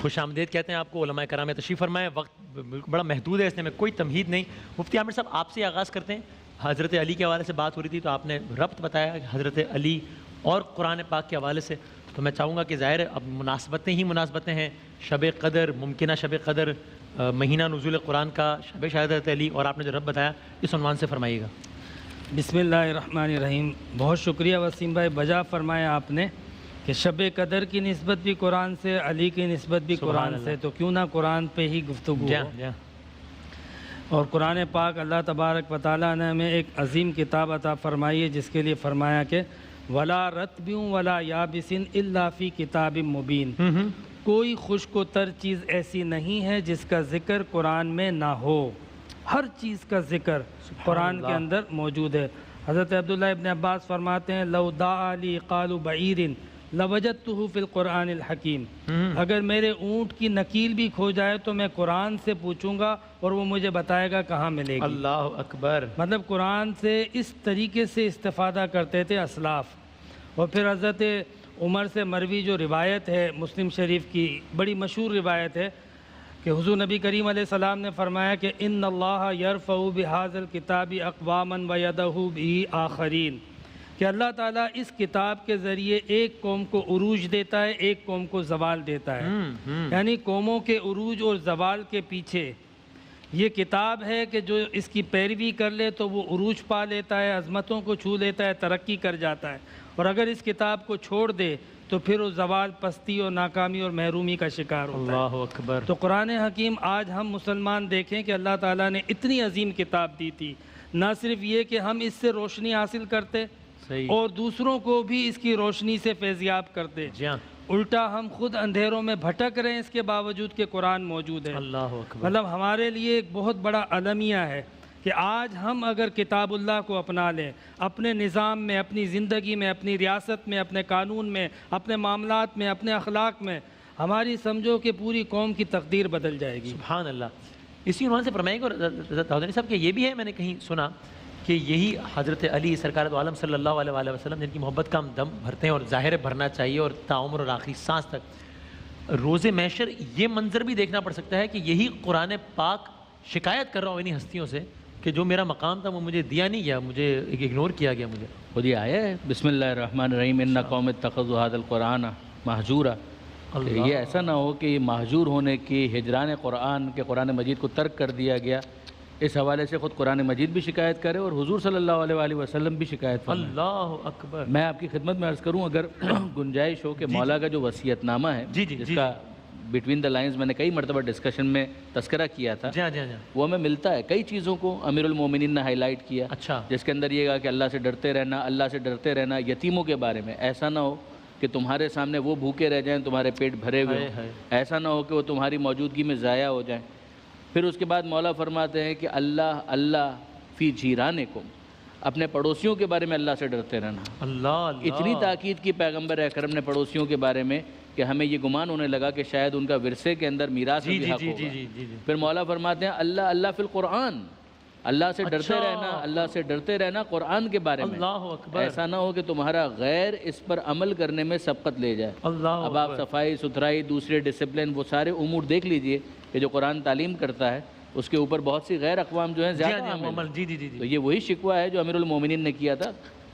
خوش آمدید کہتے ہیں آپ کو علماء کرام تشریف فرمائے. وقت بڑا محدود ہے, اس میں کوئی تمہید نہیں. مفتی عامر صاحب آپ سے آغاز کرتے ہیں. حضرت علی کے حوالے سے بات ہو رہی تھی تو آپ نے ربط بتایا کہ حضرت علی اور قرآن پاک کے حوالے سے. تو میں چاہوں گا کہ ظاہر اب مناسبتیں ہی مناسبتیں ہیں. شب قدر, ممکنہ شب قدر, مہینہ نزول قرآن کا, شب شہادت علی, اور آپ نے جو ربط بتایا اس عنوان سے فرمائیے گا. بسم اللہ الرحمن الرحیم. بہت شکریہ وسیم بھائی, بجا فرمایا آپ نے کہ شب قدر کی نسبت بھی قرآن سے, علی کی نسبت بھی قرآن سے, تو کیوں نہ قرآن پہ ہی گفتگو ہو. اور قرآن پاک اللہ تبارک و تعالیٰ نے ہمیں ایک عظیم کتاب عطا فرمائی ہے جس کے لیے فرمایا کہ وَلَا رَتْبٍ وَلَا يَابِسٍ إِلَّا فِي كِتَابٍ مُبِينٍ. کوئی خشک و تر چیز ایسی نہیں ہے جس کا ذکر قرآن میں نہ ہو. ہر چیز کا ذکر قرآن کے اندر موجود ہے. حضرت عبداللہ ابن عباس فرماتے ہیں لو دعا لی قال بعیر لوجدتہ فی القرآن الحکیم. اگر میرے اونٹ کی نکیل بھی کھو جائے تو میں قرآن سے پوچھوں گا اور وہ مجھے بتائے گا کہاں ملے گی. اللہ اکبر. مطلب قرآن سے اس طریقے سے استفادہ کرتے تھے اسلاف. اور پھر حضرت عمر سے مروی جو روایت ہے مسلم شریف کی, بڑی مشہور روایت ہے کہ حضور نبی کریم علیہ السلام نے فرمایا کہ ان اللہ یرفع بہذا الکتاب اقواما ویدہ بہ آخرین, کہ اللہ تعالیٰ اس کتاب کے ذریعے ایک قوم کو عروج دیتا ہے, ایک قوم کو زوال دیتا ہے. یعنی قوموں کے عروج اور زوال کے پیچھے یہ کتاب ہے کہ جو اس کی پیروی کر لے تو وہ عروج پا لیتا ہے, عظمتوں کو چھو لیتا ہے, ترقی کر جاتا ہے. اور اگر اس کتاب کو چھوڑ دے تو پھر وہ زوال, پستی اور ناکامی اور محرومی کا شکار ہوتا ہے. اللہ اکبر. تو قرآن حکیم آج ہم مسلمان دیکھیں کہ اللہ تعالیٰ نے اتنی عظیم کتاب دی تھی. نہ صرف یہ کہ ہم اس سے روشنی حاصل کرتے اور دوسروں کو بھی اس کی روشنی سے فیضیاب کرتے, الٹا ہم خود اندھیروں میں بھٹک رہے ہیں اس کے باوجود کہ قرآن موجود ہے. اللہ اکبر. مطلب ہمارے لیے ایک بہت بڑا المیہ ہے کہ آج ہم اگر کتاب اللہ کو اپنا لیں اپنے نظام میں, اپنی زندگی میں, اپنی ریاست میں, اپنے قانون میں, اپنے معاملات میں, اپنے اخلاق میں, ہماری سمجھو کہ پوری قوم کی تقدیر بدل جائے گی. سبحان اللہ. اسی عنوان سے فرمائیں گے. اور داؤدانی صاحب کہ یہ بھی ہے, میں نے کہیں سنا کہ یہی حضرت علی سرکار دو عالم صلی اللہ علیہ وسلم جن کی محبت کا ہم دم بھرتے ہیں اور ظاہر بھرنا چاہیے اور تعمر اور آخری سانس تک, روز محشر یہ منظر بھی دیکھنا پڑ سکتا ہے کہ یہی قرآن پاک شکایت کر رہا ہوں انہی ہستیوں سے کہ جو میرا مقام تھا وہ مجھے دیا نہیں گیا, مجھے اگنور کیا گیا. مجھے خود یہ آیا ہے بسم اللہ الرحمن الرحیم ان قوم اتخذوا ھذا القرآن مہجورا. یہ ایسا نہ ہو کہ یہ مہجور ہونے کی, ہجران قرآن کے قرآن مجید کو ترک کر دیا گیا, اس حوالے سے خود قرآن مجید بھی شکایت کرے اور حضور صلی اللہ علیہ وآلہ وسلم بھی شکایت فرمائے. اللہ اکبر. میں آپ کی خدمت میں عرض کروں اگر گنجائش ہو کہ مولا کا جو وصیت نامہ ہے جس کا بٹوین دا لائنز میں نے کئی مرتبہ ڈسکشن میں تذکرہ کیا تھا, وہ ہمیں ملتا ہے. کئی چیزوں کو امیر المومنین نے ہائی لائٹ کیا, جس کے اندر یہ کہا کہ اللہ سے ڈرتے رہنا, اللہ سے ڈرتے رہنا. یتیموں کے بارے میں ایسا نہ ہو کہ تمہارے سامنے وہ بھوکے رہ جائیں, تمہارے پیٹ بھرے ہوئے ہوں, ایسا نہ ہو کہ وہ تمہاری موجودگی میں ضائع ہو جائیں. پھر اس کے بعد مولا فرماتے ہیں کہ اللہ اللہ فی جیرانکم, اپنے پڑوسیوں کے بارے میں اللہ سے ڈرتے رہنا. اللہ اتنی تاکید کی پیغمبر اکرم نے پڑوسیوں کے بارے میں کہ ہمیں یہ گمان ہونے لگا کہ شاید ان کا ورثے کے اندر میراث میں بھی حق ہوگا. پھر مولا فرماتے ہیں اللہ اللہ فی القرآن, اللہ سے ڈرتے رہنا, اللہ سے ڈرتے رہنا قرآن کے بارے میں. ایسا نہ ہو کہ تمہارا غیر اس پر عمل کرنے میں سبقت لے جائے. اب آپ صفائی ستھرائی, دوسرے ڈسپلن, وہ سارے امور دیکھ لیجئے کہ جو قرآن تعلیم کرتا ہے اس کے اوپر بہت سی غیر اقوام جو ہیں زیادہ عمل. تو یہ وہی شکوہ ہے جو امیر المومنین نے کیا تھا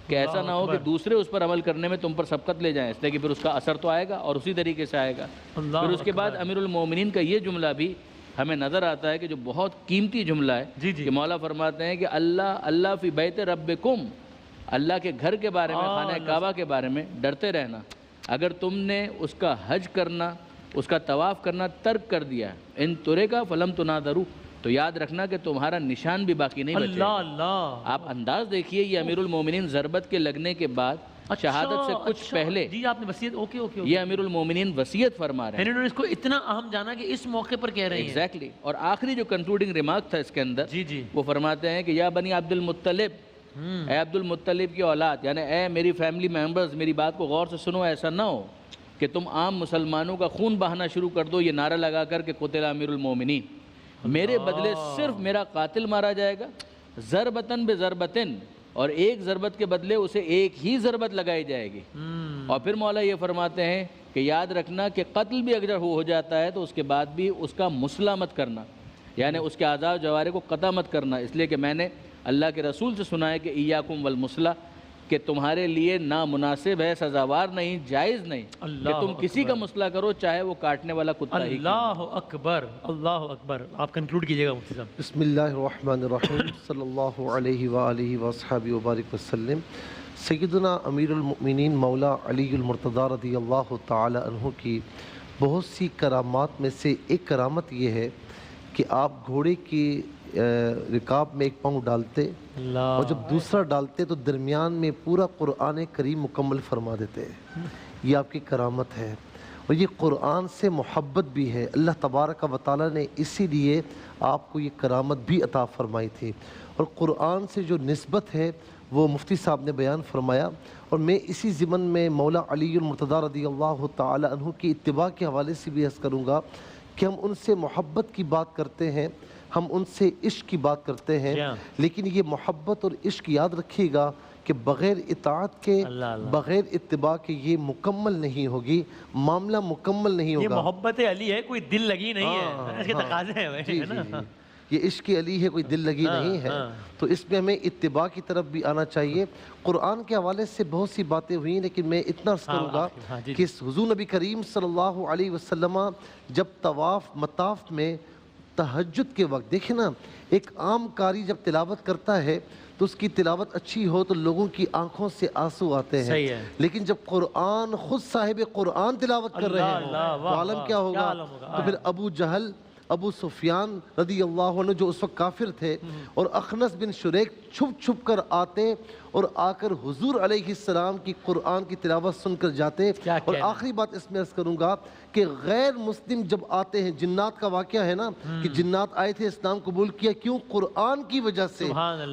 کہ ایسا نہ ہو کہ دوسرے اس پر عمل کرنے میں تم پر سبقت لے جائیں, اس لیے کہ پھر اس کا اثر تو آئے گا اور اسی طریقے سے آئے گا. پھر اس کے بعد امیر المومنین کا یہ جملہ بھی ہمیں نظر آتا ہے کہ جو بہت قیمتی جملہ ہے کہ مولا فرماتے ہیں کہ اللہ اللہ فی بیت ربکم, اللہ کے گھر کے بارے میں, خانہ کعبہ کے بارے میں ڈرتے رہنا. اگر تم نے اس کا حج کرنا, اس کا طواف کرنا ترک کر دیا, ان ترکا فلم تناظروا, تو یاد رکھنا کہ تمہارا نشان بھی باقی نہیں بچے. آپ انداز دیکھیے, یہ امیر المومنین ضربت کے لگنے کے بعد شہادت سے کچھ پہلے آپ نے وصیت یہ امیر المومنین وصیت فرما رہے ہیں. انہوں نے اس کو اتنا اہم جانا کہ اس موقع پر کہہ رہے ہیں. ایگزیکٹلی. اور آخری جو کنکلوڈنگ ریمارک تھا اس کے اندر وہ فرماتے ہیں کہ یا بنی عبد المطلب, اے عبد المطلب کی اولاد, یعنی اے میری فیملی ممبرز, میری بات کو غور سے سنو. ایسا نہ ہو کہ تم عام مسلمانوں کا خون بہانا شروع کر دو یہ نعرہ لگا کر کہ قتل امیر المومنین, میرے بدلے صرف میرا قاتل مارا جائے گا, ضربتن بضربتن, اور ایک ضربت کے بدلے اسے ایک ہی ضربت لگائی جائے گی. اور پھر مولا یہ فرماتے ہیں کہ یاد رکھنا کہ قتل بھی اگر ہو جاتا ہے تو اس کے بعد بھی اس کا مصلح مت کرنا، یعنی اس کے اعضاء و جوارح کو قطع مت کرنا، اس لیے کہ میں نے اللہ کے رسول سے سنا ہے کہ ایاکم والمصلح، کہ تمہارے لیے نامناسب ہے، سزاوار نہیں، جائز نہیں کہ تم کسی کا مصلح کرو چاہے وہ کاٹنے والا کتا ہی۔ اللہ اکبر، اللہ اکبر۔ آپ کنکلوڈ کیجئے گا مفتی صاحب۔ بسم اللہ الرحمن الرحیم، صلی اللہ علیہ وآلہ وصحبہ وبارک وسلم۔ سیدنا امیر المؤمنین مولا علی المرتضیٰ رضی اللہ تعالی عنہ کی بہت سی کرامات میں سے ایک کرامت یہ ہے کہ آپ گھوڑے کی رکاب میں ایک پاؤں ڈالتے اور جب دوسرا ڈالتے تو درمیان میں پورا قرآن کریم مکمل فرما دیتے۔ یہ آپ کی کرامت ہے، اور یہ قرآن سے محبت بھی ہے۔ اللہ تبارک و تعالی نے اسی لیے آپ کو یہ کرامت بھی عطا فرمائی تھی، اور قرآن سے جو نسبت ہے وہ مفتی صاحب نے بیان فرمایا، اور میں اسی ضمن میں مولا علی المرتضیٰ رضی اللہ تعالی عنہ کی اتباع کے حوالے سے بھی عرض کروں گا کہ ہم ان سے محبت کی بات کرتے ہیں، ہم ان سے عشق کی بات کرتے ہیں، لیکن یہ محبت اور عشق یاد رکھیے گا کہ بغیر اطاعت کے، بغیر اتباع کے یہ مکمل نہیں ہوگی، معاملہ مکمل نہیں ہوگا۔ یہ محبت علی ہے، کوئی دل لگی نہیں ہے، اس کے تقاضے ہیں۔ جی جی جی، یہ عشق علی ہے، کوئی دل لگی نہیں ہے، تو اس میں ہمیں اتباع کی طرف بھی آنا چاہیے۔ قرآن کے حوالے سے بہت سی باتیں ہوئی، لیکن میں اتنا عرض کروں گا کہ حضور نبی کریم صلی اللہ علیہ وسلم جب طواف مطاف میں تہجد کے وقت، دیکھیں نا، ایک عام قاری جب تلاوت کرتا ہے تو اس کی تلاوت اچھی ہو تو لوگوں کی آنکھوں سے آنسو آتے ہیں، لیکن جب قرآن خود صاحب قرآن تلاوت کر رہے ہیں تو عالم کیا ہوگا؟ تو پھر ابو جہل، ابو سفیان رضی اللہ عنہ جو اس وقت کافر تھے، اور اخنس بن شریک چھپ چھپ کر آتے اور آ کر حضور علیہ السلام کی قرآن کی تلاوت سن کر جاتے۔ اور آخری بات اس میں عرض کروں گا کہ غیر مسلم جب آتے ہیں، جنات کا واقعہ ہے نا کہ جنات آئے تھے، اسلام قبول کیا، کیوں؟ قرآن کی وجہ سے۔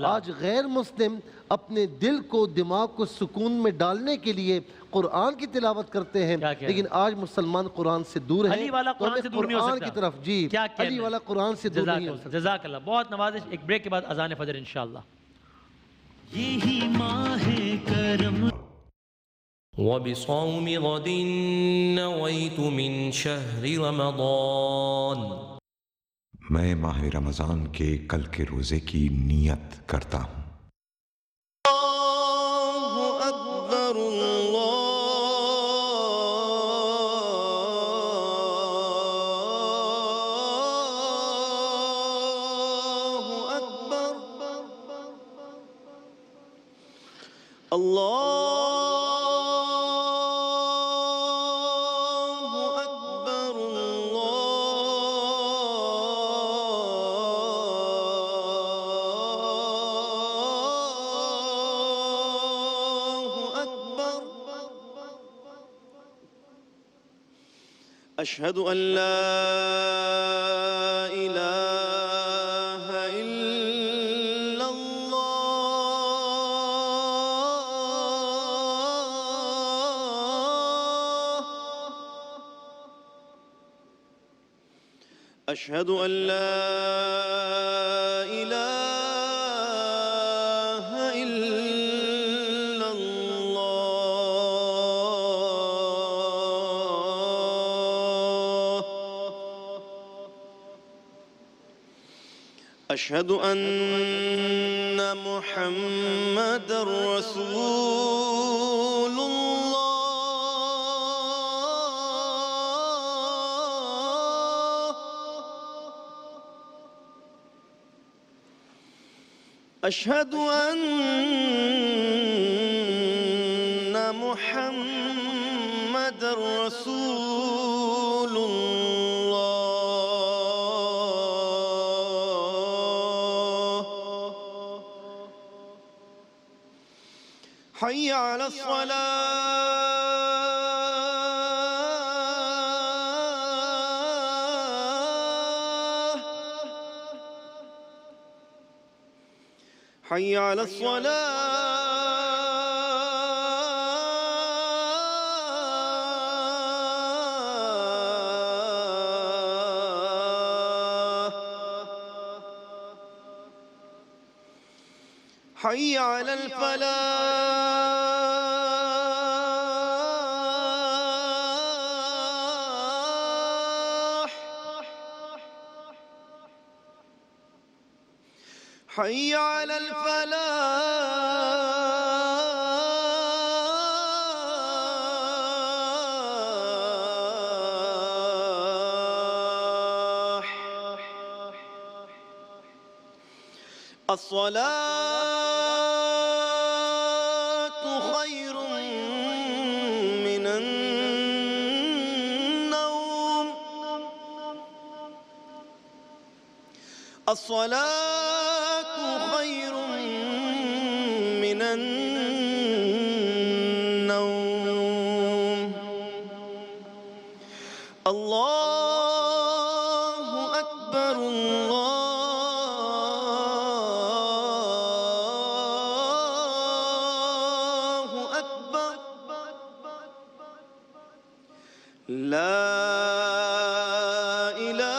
آج غیر مسلم اپنے دل کو، دماغ کو سکون میں ڈالنے کے لیے قرآن کی تلاوت کرتے ہیں، لیکن آج مسلمان قرآن سے دور ہیں، علی والا قرآن سے دور نہیں ہو سکتا کی طرف، جی علی والا قرآن سے دور نہیں ہو سکتا۔ جزاک اللہ، بہت نوازش۔ ایک بریک کے بعد اذان فجر انشاءاللہ۔ یہی ماہ کرم وبصوم غد نويت من شهر رمضان، میں ماہ رمضان کے کل کے روزے کی نیت کرتا ہوں۔ أشهد أن لا إله إلا الله، أشهد أن لا إله إلا الله، أشهد أن محمد رسول الله، أشهد أن محمد رسول الله، حي على الصلاة، حي على الصلاة، حي على الفلاح، حي على الفلاح الصلاة خير من النوم الصلاة خير من النوم الله أكبر الله أكبر لا إله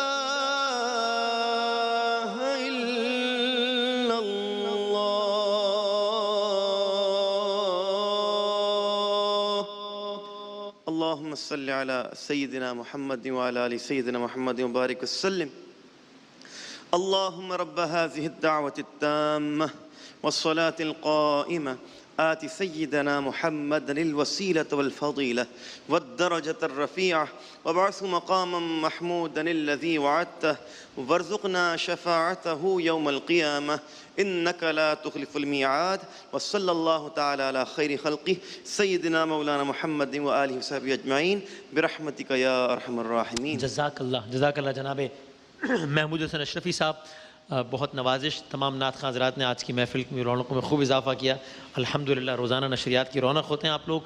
إلا الله اللهم صل على سيدنا محمد وعلى آل سيدنا محمد وبارك وسلم اللهم رب هذه الدعوة التامة والصلاة القائمة آت سيدنا محمد الوسيلة والفضيلة والدرجة الرفيعة وابعثه مقاما محمودا الذي وعدته وارزقنا شفاعته يوم القيامة إنك لا تخلف الميعاد وصلى الله تعالى على خير خلقه سيدنا مولانا محمد وآله وصحبه أجمعين برحمتك يا أرحم الراحمين. جزاک اللہ جناب محمود حسن اشرفی صاحب، بہت نوازش. تمام نعت خواں حضرات نے آج کی محفل کی رونقوں میں خوب اضافہ کیا. الحمدللہ روزانہ نشریات کی رونق ہوتے ہیں آپ لوگ،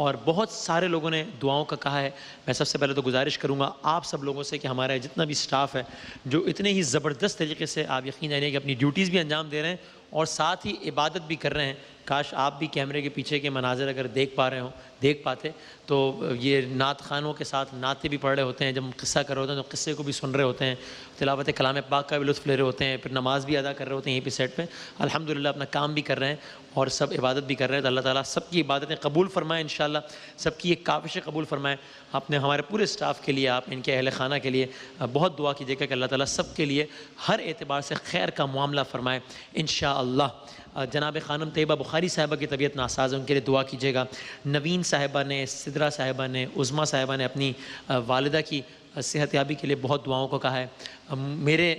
اور بہت سارے لوگوں نے دعاؤں کا کہا ہے. میں سب سے پہلے تو گزارش کروں گا آپ سب لوگوں سے کہ ہمارا جتنا بھی سٹاف ہے جو اتنے ہی زبردست طریقے سے آپ یقین جانیے کہ اپنی ڈیوٹیز بھی انجام دے رہے ہیں اور ساتھ ہی عبادت بھی کر رہے ہیں. کاش آپ بھی کیمرے کے پیچھے کے مناظر اگر دیکھ پاتے تو یہ نعت خوانوں کے ساتھ نعتیں بھی پڑھ رہے ہوتے ہیں، جب ہم قصہ کر رہے ہوتے ہیں تو قصے کو بھی سن رہے ہوتے ہیں، تلاوت کلام پاک کا بھی لطف لے رہے ہوتے ہیں، پھر نماز بھی ادا کر رہے ہوتے ہیں یہیں پہ سیٹ پہ. الحمدللہ اپنا کام بھی کر رہے ہیں اور سب عبادت بھی کر رہے ہیں. تو اللہ تعالیٰ سب کی عبادتیں قبول فرمائے انشاءاللہ، سب کی ایک کاوشیں قبول فرمائے. آپ نے ہمارے پورے سٹاف کے لیے، آپ ان کے اہل خانہ کے لیے بہت دعا کیجیے گا کہ اللہ تعالیٰ سب کے لیے ہر اعتبار سے خیر کا معاملہ فرمائے انشاءاللہ. جناب خانم طیبہ بخاری صاحبہ کی طبیعت ناساز ہے، ان کے لیے دعا کیجیے گا. نوین صاحبہ نے، سدرہ صاحبہ نے، عظمیٰ صاحبہ نے اپنی والدہ کی صحت یابی کے لیے بہت دعاؤں کو کہا ہے. میرے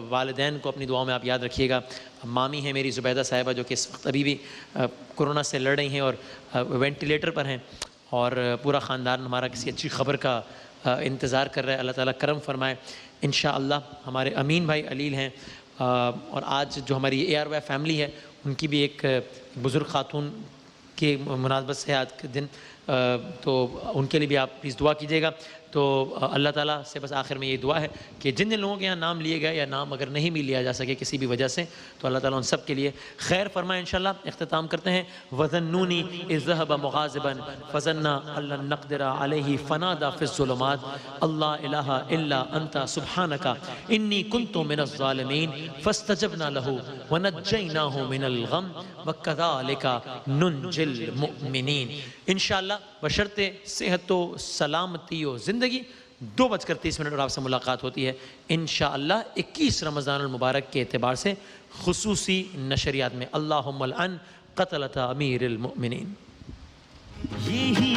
والدین کو اپنی دعاؤں میں آپ یاد رکھیے گا. مامی ہیں میری زبیدہ صاحبہ جو کہ اس وقت ابھی بھی کورونا سے لڑ رہی ہیں اور وینٹیلیٹر پر ہیں، اور پورا خاندان ہمارا کسی اچھی خبر کا انتظار کر رہا ہے. اللہ تعالیٰ کرم فرمائے انشاءاللہ. ہمارے امین بھائی علیل ہیں، اور آج جو ہماری ARY فیملی ہے ان کی بھی ایک بزرگ خاتون کی مناسبت سے آج کے دن، تو ان کے لیے بھی آپ پلیز دعا کیجیے گا. تو اللہ تعالیٰ سے بس آخر میں یہ دعا ہے کہ جن جن لوگوں کے یہاں نام لیے گئے یا نام اگر نہیں بھی لیا جا سکے کسی بھی وجہ سے، تو اللہ تعالیٰ ان سب کے لیے خیر فرمائے انشاءاللہ. اختتام کرتے ہیں. وَظَنُّونِي إِذْ ذَهَبَ مُغَاضِبًا فَظَنَّا أَن لَّن نَّقْدِرَ عَلَيْهِ فَنَادَىٰ فِي الظُّلُمَاتِ اللَّا إِلَٰهَ إِلَّا أَنتَ سُبْحَانَكَ إِنِّي كُنتُ مِنَ الظَّالِمِينَ فَاسْتَجَبْنَا لَهُ وَنَجَّيْنَاهُ مِنَ الْغَمِّ وَكَذَٰلِكَ نُنجِي الْمُؤْمِنِينَ. انشاءاللہ بشرط صحت و سلامتی و زندگی 2:30 اور آپ سے ملاقات ہوتی ہے انشاءاللہ 21 رمضان المبارک کے اعتبار سے خصوصی نشریات میں. اللہم العن قتلۃ امیر المؤمنین. یہی